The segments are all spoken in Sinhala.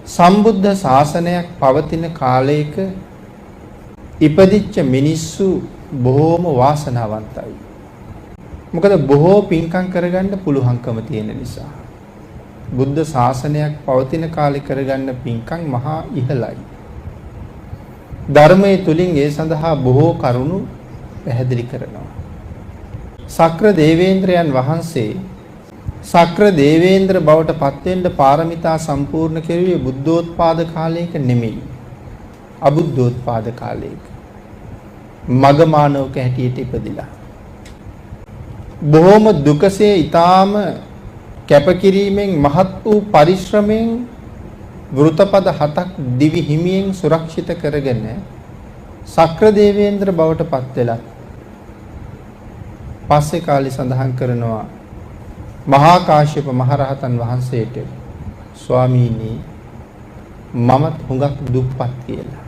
සම්බුද්ධ ශාසනයක් පවතින කාලයක ඉපදිච්ච මිනිස්සු බොහෝම වාසනාවන්තයි. මොකද බොහෝ පින්කම් කරගන්න පුළුවන්කම තියෙන නිසා. බුද්ධ ශාසනයක් පවතින කාලේ කරගන්න පින්කම් මහා ඉහළයි. ධර්මයේ තුලින් ඒ සඳහා බොහෝ කරුණු පැහැදිලි කරනවා. සක්‍ර දේවේන්ද්‍රයන් වහන්සේ සක්‍ර දේවේන්ද්‍ර බවට පත් වෙන්න පාරමිතා සම්පූර්ණ කෙරුවේ බුද්ධෝත්පාද කාලයක නෙමෙයි. අබුද්ධෝත්පාද කාලයක. මගමානවක හැටියට ඉපදිලා. බොහොම දුකසේ ඊටාම කැපකිරීමෙන් මහත් වූ පරිශ්‍රමයෙන් වෘතපද 7ක් දිවි හිමියෙන් සුරක්ෂිත කරගෙන සක්‍ර දේවේන්ද්‍ර බවට පත් වෙලා පස්සේ කාලේ සඳහන් කරනවා මහා කාශ්‍යප මහරහතන් වහන්සේට ස්වාමීනි මමත් හුඟක් දුප්පත් කියලා.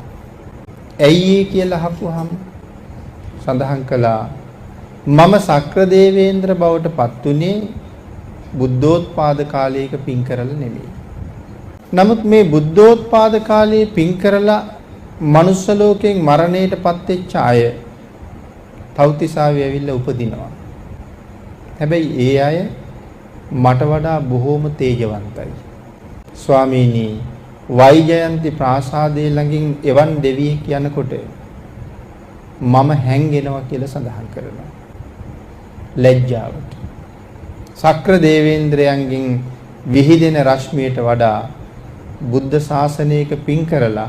ඇයි ඒ කියලා අහපුවාම සඳහන් කළා මම සක්‍ර දේවේන්ද්‍ර බවට පත් උනේ බුද්ධෝත්පාද කාලයක පින් කරලා නෙමෙයි. නමුත් මේ බුද්ධෝත්පාද කාලයේ පින් කරලා මනුස්ස ලෝකයෙන් මරණයටපත් වෙච්ච අය තව්තිසාවේ ඇවිල්ලා උපදිනවා. හැබැයි ඒ අය මට වඩා බොහෝම තේජවන්තයි. ස්වාමීනි වෛජයන්ති ප්‍රාසාදයේ ළඟින් එවන් දෙවියෙක් යනකොට මම හැංගෙනවා කියලා සඳහන් කරනවා. ලැජ්ජාවට. සක්‍ර දේවේන්ද්‍රයන්ගෙන් විහිදෙන රශ්මියට වඩා බුද්ධ ශාසනයක පින් කරලා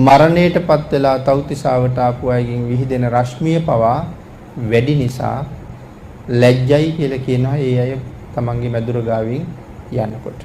මරණයටපත් වෙලා තව්තිසාවට ආපු අයගෙන් විහිදෙන රශ්මිය පවා වැඩි නිසා ලැජ්ජයි කියලා කියනවා ඒ අය තමන්ගේ මැදුර ගාවින් යනකොට.